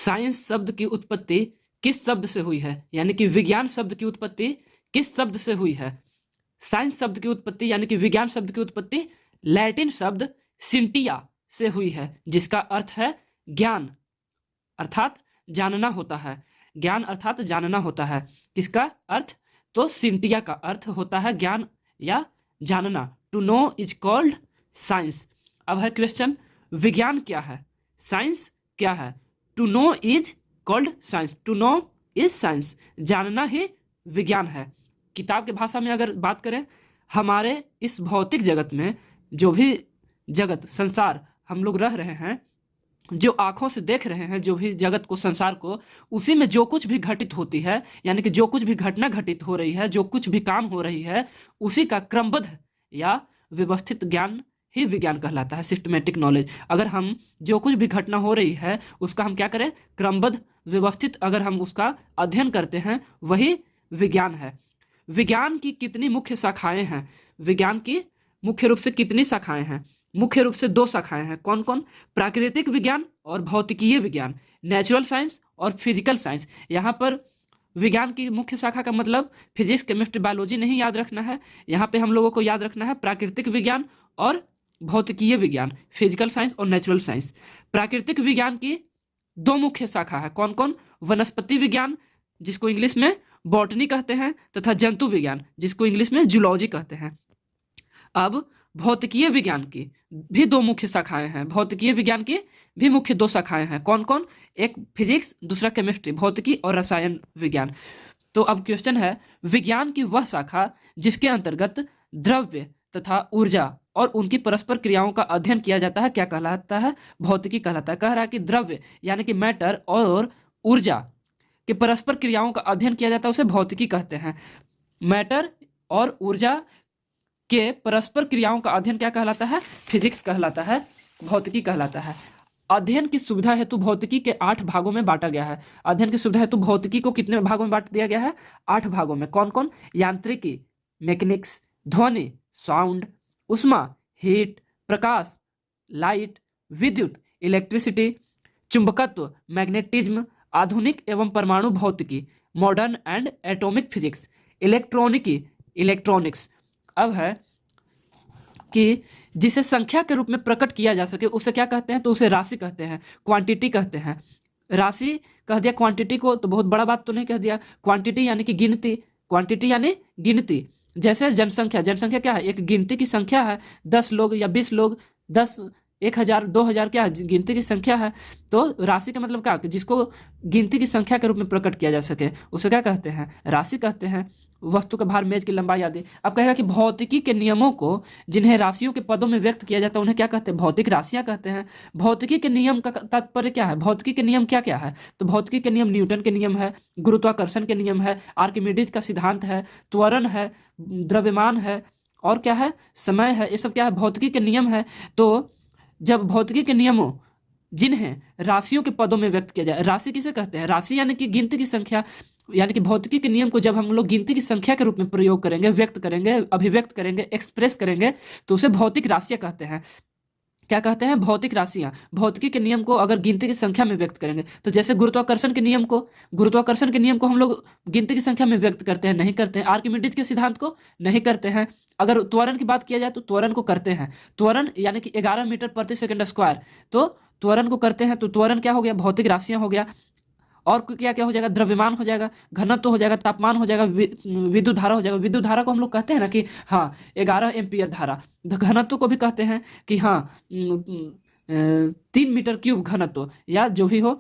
Science शब्द की उत्पत्ति किस शब्द से हुई है, यानी कि विज्ञान शब्द की उत्पत्ति किस शब्द से हुई है? साइंस शब्द की उत्पत्ति यानी कि विज्ञान शब्द की उत्पत्ति लैटिन शब्द सिंटिया से हुई है, जिसका अर्थ है ज्ञान अर्थात जानना होता है। ज्ञान अर्थात जानना होता है। किसका अर्थ? तो सिंटिया का अर्थ होता है ज्ञान या जानना। To know is called science. अब है क्वेश्चन, विज्ञान क्या है, साइंस क्या है? To know is called science. To know is science, जानना ही विज्ञान है। किताब के भाषा में अगर बात करें, हमारे इस भौतिक जगत में जो भी जगत संसार हम लोग रह रहे हैं, जो आंखों से देख रहे हैं, जो भी जगत को संसार को, उसी में जो कुछ भी घटित होती है, यानी कि जो कुछ भी घटना घटित हो रही है, जो कुछ भी काम हो रही है, उसी का क्रमबद्ध या व्यवस्थित ज्ञान ही विज्ञान कहलाता है, सिस्टमेटिक नॉलेज। अगर हम जो कुछ भी घटना हो रही है उसका हम क्या करें, क्रमबद्ध व्यवस्थित अगर हम उसका अध्ययन करते हैं, वही विज्ञान है। विज्ञान की कितनी मुख्य शाखाएं हैं? विज्ञान की मुख्य रूप से कितनी शाखाएं हैं? मुख्य रूप से 2 शाखाएं हैं। कौन कौन? प्राकृतिक विज्ञान और भौतिकीय विज्ञान, नेचुरल साइंस और फिजिकल साइंस। यहाँ पर विज्ञान की मुख्य शाखा का मतलब फिजिक्स, केमिस्ट्री, बायोलॉजी नहीं याद रखना है। यहाँ पे हम लोगों को याद रखना है प्राकृतिक विज्ञान और भौतिकीय विज्ञान, फिजिकल साइंस और नेचुरल साइंस। प्राकृतिक विज्ञान की 2 मुख्य शाखा है। कौन कौन? वनस्पति विज्ञान, जिसको इंग्लिश में बॉटनी कहते हैं, तथा जंतु विज्ञान, जिसको इंग्लिश में जूलॉजी कहते हैं। अब भौतिकीय विज्ञान की भी 2 मुख्य शाखाएं हैं। भौतिकीय विज्ञान की भी मुख्य 2 शाखाएं हैं। कौन कौन? एक फिजिक्स, दूसरा केमिस्ट्री, भौतिकी और रसायन विज्ञान। तो अब क्वेश्चन है, विज्ञान की वह शाखा जिसके अंतर्गत द्रव्य तथा ऊर्जा और उनकी परस्पर क्रियाओं का अध्ययन किया जाता है, क्या कहलाता है? भौतिकी कहलाता है। कह रहा है कि द्रव्य यानी कि मैटर और ऊर्जा के परस्पर क्रियाओं का अध्ययन किया जाता है, उसे भौतिकी कहते हैं। मैटर और ऊर्जा के परस्पर क्रियाओं का अध्ययन क्या कहलाता है? फिजिक्स कहलाता है, भौतिकी कहलाता है। अध्ययन की सुविधा हेतु भौतिकी के 8 भागों में बांटा गया है। अध्ययन की सुविधा हेतु भौतिकी को कितने भागों में बांट दिया गया है? 8 भागों में। कौन कौन? यांत्रिकी, मैकेनिक्स, ध्वनि, साउंड, उष्मा, हीट, प्रकाश, लाइट, विद्युत, इलेक्ट्रिसिटी, चुंबकत्व, मैग्नेटिज्म, आधुनिक एवं परमाणु भौतिकी, मॉडर्न एंड एटॉमिक फिजिक्स, इलेक्ट्रॉनिकी, इलेक्ट्रॉनिक्स। अब है कि जिसे संख्या के रूप में प्रकट किया जा सके उसे क्या कहते हैं? तो उसे राशि कहते हैं, क्वांटिटी कहते हैं। राशि कह दिया क्वांटिटी को, तो बहुत बड़ा बात तो नहीं कह दिया। क्वांटिटी यानी कि गिनती, क्वांटिटी यानी गिनती। जैसे जनसंख्या, जनसंख्या क्या है? एक गिनती की संख्या है। 10 लोग या 20 लोग, 10, 1000, 2000 क्या है? गिनती की संख्या है। तो राशि का मतलब क्या? जिसको गिनती की संख्या के रूप में प्रकट किया जा सके उसे क्या कहते हैं? राशि कहते हैं। वस्तु का भार, मेज की लंबाई आदि। अब कहेगा कि भौतिकी के नियमों को जिन्हें राशियों के पदों में व्यक्त किया जाता है उन्हें क्या कहते हैं? भौतिक राशियां कहते हैं। भौतिकी के नियम का तात्पर्य क्या है? भौतिकी के नियम क्या क्या है? तो भौतिकी के नियम न्यूटन के नियम है, गुरुत्वाकर्षण के नियम है, आर्किमिडीज का सिद्धांत है, त्वरण है, द्रव्यमान है, और क्या है? समय है। ये सब क्या है? भौतिकी के नियम है। तो जब भौतिकी के नियमों जिन्हें राशियों के पदों में व्यक्त किया जाए, राशि किसे कहते हैं? राशि यानी कि गिनती की संख्या, यानी कि भौतिकी के नियम को जब हम लोग गिनती की संख्या के रूप में प्रयोग करेंगे, व्यक्त करेंगे, अभिव्यक्त करेंगे, एक्सप्रेस करेंगे, तो उसे भौतिक राशियां कहते हैं। क्या कहते हैं? भौतिक राशियां। भौतिकी के नियम को अगर गिनती की संख्या में व्यक्त करेंगे, तो जैसे गुरुत्वाकर्षण के नियम को हम लोग गिनती की संख्या में व्यक्त करते हैं? नहीं करते हैं। आर्किमिडीज के सिद्धांत को नहीं करते हैं। अगर त्वरण की बात किया जाए तो त्वरण को करते हैं। त्वरण यानी कि 11 मीटर प्रति सेकंड स्क्वायर, तो त्वरण को करते हैं। तो त्वरण क्या हो गया? भौतिक राशियां हो गया। और क्या क्या हो जाएगा? द्रव्यमान हो जाएगा, घनत्व हो जाएगा, तापमान हो जाएगा, विद्युत धारा हो जाएगा। विद्युत धारा को हम लोग कहते हैं ना कि हाँ 11 एम्पियर धारा। घनत्व को भी कहते हैं कि हाँ 3 मीटर क्यूब घनत्व, या जो भी हो।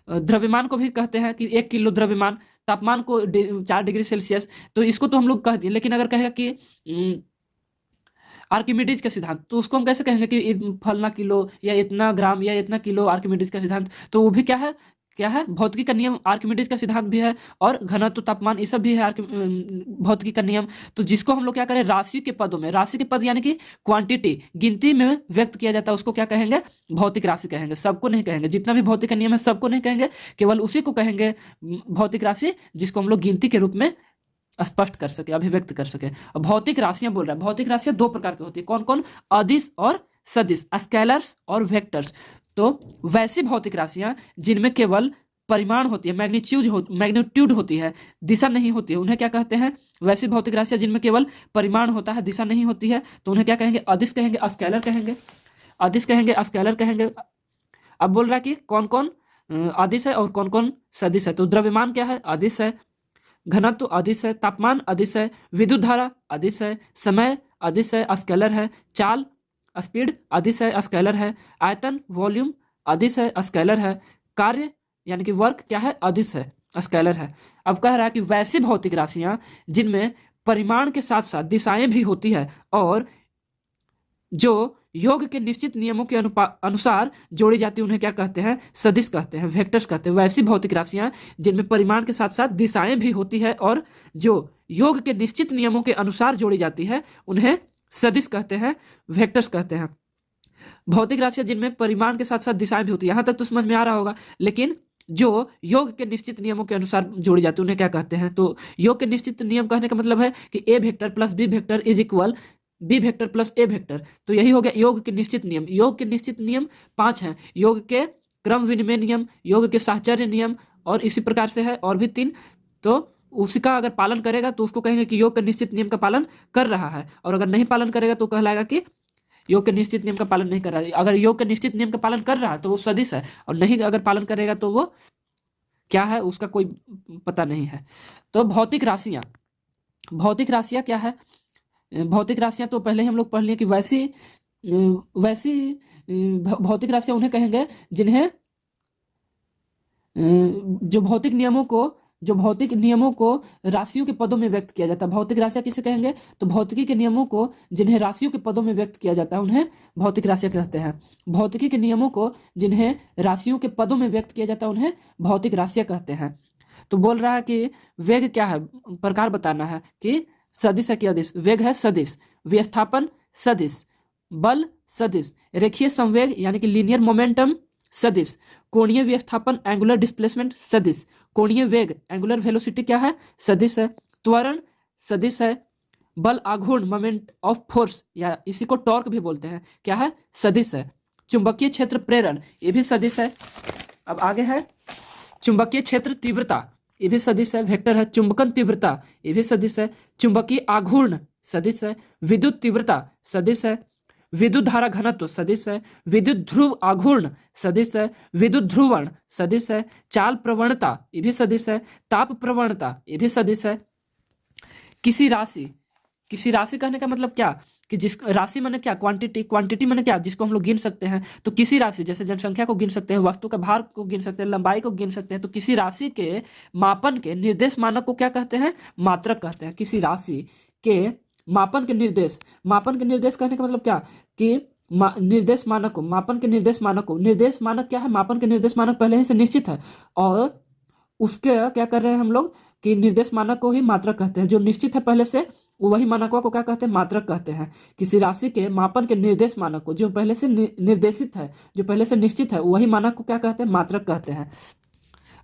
द्रव्यमान को भी कहते हैं कि 1 किलो द्रव्यमान। तापमान को 4 डिग्री सेल्सियस। तो इसको तो हम लोग कह दिए, लेकिन अगर कहेगा कि आर्किमिडीज का सिद्धांत, तो उसको हम कैसे कहेंगे कि फलना किलो या इतना ग्राम या इतना किलो आर्किमिडीज का सिद्धांत। तो वो भी क्या है? क्या है? भौतिकी का नियम। आर्किमिडीज का सिद्धांत भी है, और घनत्व, तापमान, ये सब भी है भौतिकी का नियम। तो जिसको हम लोग क्या करें? राशि के पदों में, राशि के पद यानी कि क्वांटिटी, गिनती में व्यक्त किया जाता है, उसको क्या कहेंगे? भौतिक राशि कहेंगे। सबको नहीं कहेंगे, जितना भी भौतिक का नियम है सबको नहीं कहेंगे, केवल उसी को कहेंगे भौतिक राशि जिसको हम लोग गिनती के रूप में स्पष्ट कर सके, अभिव्यक्त कर सके। और भौतिक राशियां बोल रहा है। भौतिक राशियां 2 प्रकार की होती है। कौन कौन? अदिश और सदिश, स्केलर्स और वेक्टर्स। तो वैसी भौतिक राशियां जिनमें केवल परिमाण होती है, मैग्नीट्यूड होती है, दिशा नहीं होती है, उन्हें क्या कहते हैं? वैसी भौतिक राशियां जिनमें केवल परिमाण होता है, दिशा नहीं होती है, तो उन्हें क्या कहेंगे? अदिश कहेंगे, स्केलर कहेंगे। अदिश कहेंगे, स्केलर कहेंगे। अब बोल रहा है कि कौन कौन अदिश है और कौन कौन सदिश है। तो द्रव्यमान क्या है? अदिश है। घनत्व अदिश है। तापमान अदिश है। विद्युत धारा अदिश है। समय अदिश है, स्केलर है। चाल स्पीड अदिश है, स्केलर है। आयतन वॉल्यूम अदिश है, स्केलर है। कार्य यानी कि वर्क क्या है? अदिश है, स्केलर है। अब कह रहा है कि वैसी भौतिक राशियां जिनमें परिमाण के साथ साथ दिशाएं भी होती है और जो योग के निश्चित नियमों के अनुसार जोड़ी जाती है, उन्हें क्या कहते हैं? सदिश कहते हैं, वेक्टर्स कहते हैं। वैसी भौतिक राशियां जिनमें परिमाण के साथ साथ दिशाएं भी होती है और जो योग के निश्चित नियमों के अनुसार जोड़ी जाती है, उन्हें सदिश कहते हैं, वेक्टर्स कहते हैं। भौतिक राशियां जिनमें परिमाण के साथ साथ दिशाएं भी होती है, यहां तक तो समझ में आ रहा होगा। लेकिन जो योग के निश्चित नियमों के अनुसार जोड़ी जाती है, उन्हें क्या कहते हैं? तो योग के निश्चित नियम कहने का मतलब है कि A vector plus B vector is equal B vector plus A vector. तो यही हो गया योग के निश्चित नियम। योग के निश्चित नियम 5 हैं। योग के क्रम विनिमय नियम, योग के साहचर्य नियम, और इसी प्रकार से है और भी 3। तो उसी का अगर पालन करेगा तो उसको कहेंगे कि योग के निश्चित नियम का पालन कर रहा है, और अगर नहीं पालन करेगा तो कहलाएगा कि योग के निश्चित नियम का पालन नहीं कर रहा है। अगर योग के निश्चित नियम का पालन कर रहा है तो वो सदिश है, और नहीं अगर पालन करेगा तो वो क्या है? उसका कोई पता नहीं है। तो भौतिक राशियां क्या है? भौतिक राशियां तो पहले ही हम लोग पढ़ लिए कि वैसी भौतिक राशियां उन्हें कहेंगे जिन्हें जो भौतिक नियमों को राशियों के पदों में व्यक्त किया जाता है। भौतिक राशियां किसे कहेंगे? तो भौतिकी के नियमों को जिन्हें राशियों के पदों में व्यक्त किया जाता है, उन्हें भौतिक राशियां कहते हैं। भौतिकी के नियमों को जिन्हें राशियों के पदों में व्यक्त किया जाता है, उन्हें भौतिक राशियां कहते हैं। तो बोल रहा है कि वेग क्या है, प्रकार बताना है कि सदिश है कि अदिश। वेग है सदिश, विस्थापन सदिश, बल सदिश, रेखीय संवेग यानी कि लीनियर मोमेंटम सदिश, कोणीय विस्थापन एंगुलर डिस्प्लेसमेंट सदिश, कोणीय वेग एंगुलर वेलोसिटी क्या है? सदिश है। त्वरण सदिश है। बल आघूर्ण मोमेंट ऑफ फोर्स या इसी को टॉर्क भी बोलते हैं, क्या है? सदिश है। चुंबकीय क्षेत्र प्रेरण ये भी सदिश है। अब आगे है चुंबकीय क्षेत्र तीव्रता, ये भी सदिश है, वेक्टर है। चुंबकन तीव्रता ये भी सदिश है। चुंबकीय आघूर्ण सदिश है। विद्युत तीव्रता सदिश है। विद्युत धारा घनत्व सदिश है। विद्युत ध्रुव आघूर्ण सदिश है। विद्युत ध्रुवण सदिश है। चाल प्रवणता ये भी सदिश है। ताप प्रवणता ये भी सदिश है। किसी राशि कहने का मतलब क्या कि जिस राशि माने क्या? क्वांटिटी माने क्या? जिसको हम लोग गिन सकते हैं। तो किसी राशि जैसे जनसंख्या को गिन सकते हैं, वस्तु का भार को गिन सकते हैं, लंबाई को गिन सकते हैं। तो किसी राशि के मापन के निर्देश मानक को क्या कहते हैं? मात्रक कहते हैं। किसी राशि के मापन के निर्देश कहने का मतलब क्या कि निर्देश मानक को, मापन के निर्देश मानक क्या है? मापन के निर्देश मानक पहले ही से निश्चित है, और उसके क्या कर रहे हैं हम लोग कि निर्देश मानक को ही मात्रक कहते हैं। जो निश्चित है पहले से, वही मानकों को क्या कहते हैं? मात्रक कहते हैं। किसी राशि के मापन के निर्देश मानक को, जो पहले से निर्देशित है, जो पहले से निश्चित है, वही मानक को क्या कहते हैं? मात्रक कहते हैं।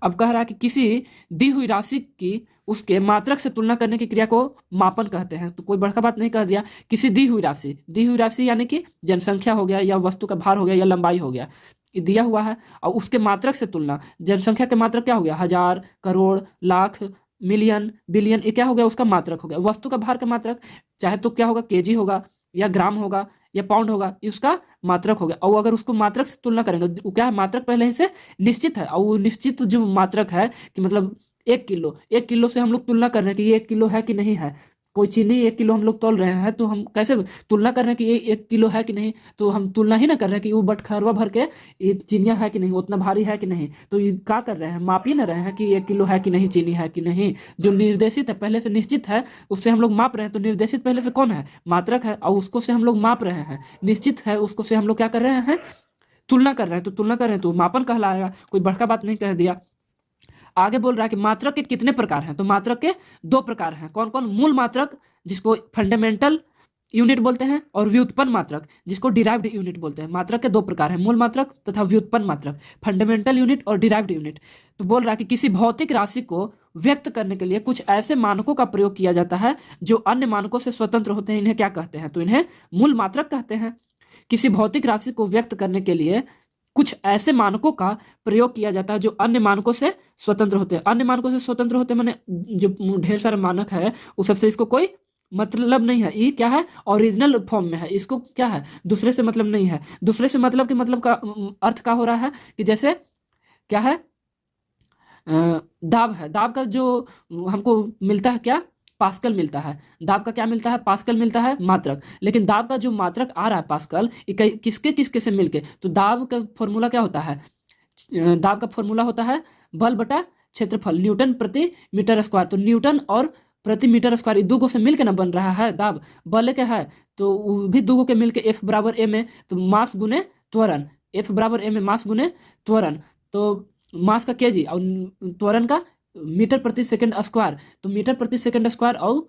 अब कह रहा है कि किसी दी हुई राशि की उसके मात्रक से तुलना करने की क्रिया को मापन कहते हैं। तो कोई बड़का बात नहीं कह दिया। किसी दी हुई राशि यानी कि जनसंख्या हो गया, या वस्तु का भार हो गया, या लंबाई हो गया, ये दिया हुआ है, और उसके मात्रक से तुलना। जनसंख्या के मात्रक क्या हो गया? 1000, करोड़, लाख, मिलियन, बिलियन, ये क्या हो गया? उसका मात्रक हो गया। वस्तु का भार का मात्रक चाहे तो क्या होगा? केजी होगा, या ग्राम होगा, या पाउंड होगा, ये उसका मात्रक हो गया। और अगर उसको मात्रक से तुलना करेंगे, वो क्या है? मात्रक पहले ही से निश्चित है, और वो निश्चित जो मात्रक है कि मतलब 1 किलो से हम लोग तुलना कर रहे हैं कि ये 1 किलो है कि नहीं है। कोई चीनी 1 किलो हम लोग तोल रहे हैं, तो हम कैसे तुलना कर रहे हैं कि ये 1 किलो है कि नहीं? तो हम तुलना ही ना कर रहे हैं कि वो बटखरवा भर के ये चीनियाँ है कि नहीं, उतना भारी है कि नहीं। तो ये क्या कर रहे हैं? माप ही ना रहे हैं कि 1 किलो है कि नहीं, चीनी है कि नहीं। जो निर्देशित है, पहले से निश्चित है, उससे हम लोग माप रहे हैं। तो निर्देशित पहले से कौन है? मात्रक है, और उसको से हम लोग माप रहे हैं। निश्चित है, उसको से हम लोग क्या कर रहे हैं? तुलना कर रहे हैं। तो तुलना कर रहे हैं तो मापन कहलाएगा। कोई बड़का बात नहीं कह दिया। आगे बोल रहा है कि मात्रक के कितने प्रकार हैं? तो मात्रक के 2 प्रकार हैं। कौन कौन? मूल मात्रक जिसको फंडामेंटल यूनिट बोलते हैं, और व्युत्पन्न मात्रक जिसको डिराइव्ड यूनिट बोलते हैं। मात्रक के 2 प्रकार हैं, मूल मात्रक तथा व्युत्पन्न मात्रक, फंडामेंटल यूनिट और डिराइव्ड यूनिट। तो बोल रहा है कि किसी भौतिक राशि को व्यक्त करने के लिए कुछ ऐसे मानकों का प्रयोग किया जाता है जो अन्य मानकों से स्वतंत्र होते हैं। इन्हें क्या कहते हैं? तो इन्हें मूल मात्रक कहते हैं। किसी भौतिक राशि को व्यक्त करने के लिए कुछ ऐसे मानकों का प्रयोग किया जाता है जो अन्य मानकों से स्वतंत्र होते हैं। अन्य मानकों से स्वतंत्र होते हैं माने जो ढेर सारे मानक है उस सबसे इसको कोई मतलब नहीं है। ये क्या है, ओरिजिनल फॉर्म में है, इसको क्या है, दूसरे से मतलब नहीं है। दूसरे से मतलब के मतलब का अर्थ क्या हो रहा है कि जैसे क्या है, दाब है, दाब का जो हमको मिलता है क्या, पास्कल मिलता है। दाब का क्या मिलता है, पास्कल मिलता है, मात्रक। लेकिन दाब का जो मात्रक आ रहा है पास्कल, ये किसके किसके से मिलके, तो दाब का फॉर्मूला क्या होता है, दाब का फॉर्मूला होता है बल बटा क्षेत्रफल, न्यूटन प्रति मीटर स्क्वायर। तो न्यूटन और प्रति मीटर स्क्वायर ये दो को से मिलके ना बन रहा है दाब। बल के है तो वो भी दो के मिलके F बराबर m है, तो मास गुने त्वरण, F बराबर m है मास गुने त्वरण। तो मास का केजी और त्वरण का मीटर प्रति सेकंड स्क्वायर, तो मीटर प्रति सेकंड स्क्वायर और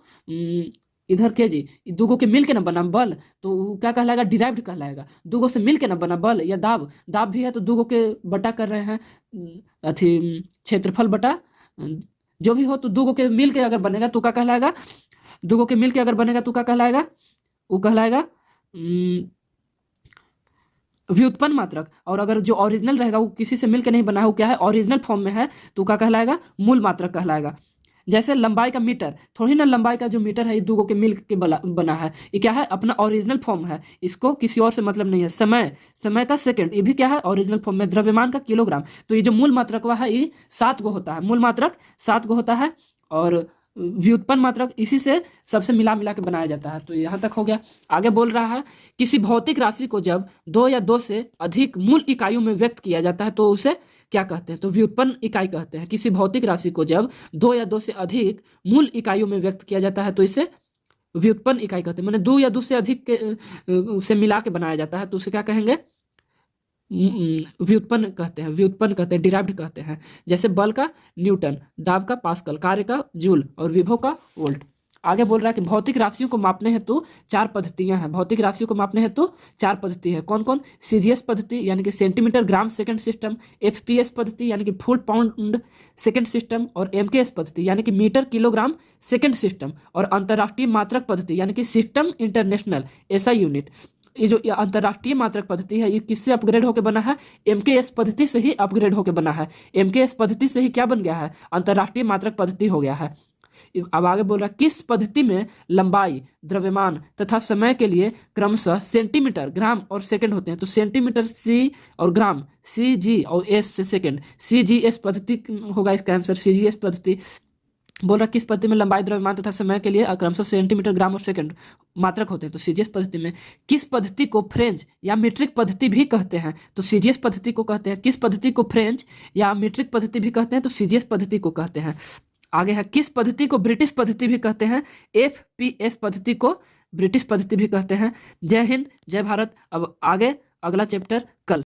इधर केजी, दो के मिल के ना बना बल, तो वो क्या कहलाएगा, डिराइव्ड कहलाएगा। दो से मिल के ना बना बल या दाब, दाब भी है तो दो के बटा कर रहे हैं अथी क्षेत्रफल बटा जो भी हो, तो दो के मिल के अगर बनेगा तो क्या कहलाएगा, दो के मिल के अगर बनेगा तो क्या कहलाएगा, वो कहलाएगा व्युत्पन्न मात्रक। और अगर जो ओरिजिनल रहेगा वो किसी से मिलकर नहीं बना है, वो क्या है, ओरिजिनल फॉर्म में है, तो क्या कहलाएगा, मूल मात्रक कहलाएगा। जैसे लंबाई का मीटर, थोड़ी ना लंबाई का जो मीटर है ये दो के मिल के बना है, ये क्या है, अपना ओरिजिनल फॉर्म है, इसको किसी और से मतलब नहीं है। समय, समय का सेकंड, ये भी क्या है, ओरिजिनल फॉर्म में। द्रव्यमान का किलोग्राम, तो ये जो मूल मात्रक हुआ है ये 7 गो होता है, मूल मात्रक 7 गो होता है। और व्युत्पन्न मात्रक इसी से सबसे मिला मिला के बनाया जाता है। तो यहाँ तक हो गया। आगे बोल रहा है, किसी भौतिक राशि को जब 2 या 2 से अधिक मूल इकाइयों में व्यक्त किया जाता है तो उसे क्या कहते हैं, तो व्युत्पन्न इकाई कहते हैं। किसी भौतिक राशि को जब 2 या 2 से अधिक मूल इकाइयों में व्यक्त किया जाता है तो इसे व्युत्पन्न इकाई कहते हैं। मैंने 2 या 2 से अधिक से मिला के बनाया जाता है तो उसे क्या कहेंगे, व्युत्पन्न कहते हैं, व्युत्पन्न कहते हैं, डिराइव्ड कहते हैं। जैसे बल का न्यूटन, दाब का पास्कल, कार्य का जूल और विभव का वोल्ट। आगे बोल रहा है कि भौतिक राशियों को मापने हेतु 4 पद्धतियां हैं। भौतिक राशियों को मापने हेतु 4 पद्धति है। कौन कौन, सीजीएस पद्धति यानी कि centimetre gram second system, FPS पद्धति यानी कि फुट पाउंड सेकंड सिस्टम, और एमकेएस पद्धति यानी कि मीटर किलोग्राम सेकंड सिस्टम, और अंतर्राष्ट्रीय मात्रक पद्धति यानी कि सिस्टम इंटरनेशनल एसआई यूनिट। ये जो अंतर्राष्ट्रीय मात्रक पद्धति है ये किससे अपग्रेड होकर बना है, एमकेएस पद्धति से ही अपग्रेड होकर बना है। एमकेएस पद्धति से ही क्या बन गया है, अंतर्राष्ट्रीय मात्रक पद्धति हो गया है। अब आगे बोल रहा है, किस पद्धति में लंबाई, द्रव्यमान तथा समय के लिए क्रमशः सेंटीमीटर, ग्राम और सेकंड होते हैं। तो सेंटीमीटर सी और ग्राम सी जी और एस से सेकंड, सीजीएस पद्धति होगा इसका आंसर, सीजीएस पद्धति। बोल रहा किस पद्धति में लंबाई, द्रव्यमान तथा समय के लिए क्रमशः सेंटीमीटर, ग्राम और सेकंड मात्रक होते हैं, तो सीजीएस पद्धति में। किस पद्धति को फ्रेंच या मीट्रिक पद्धति भी कहते हैं, तो सीजीएस पद्धति को कहते हैं। किस पद्धति को फ्रेंच या मीट्रिक पद्धति भी कहते हैं, तो सीजीएस पद्धति को कहते हैं। आगे है, किस पद्धति को ब्रिटिश पद्धति भी कहते हैं, एफपीएस पद्धति को ब्रिटिश पद्धति भी कहते हैं। जय हिंद, जय भारत। अब आगे अगला चैप्टर कल।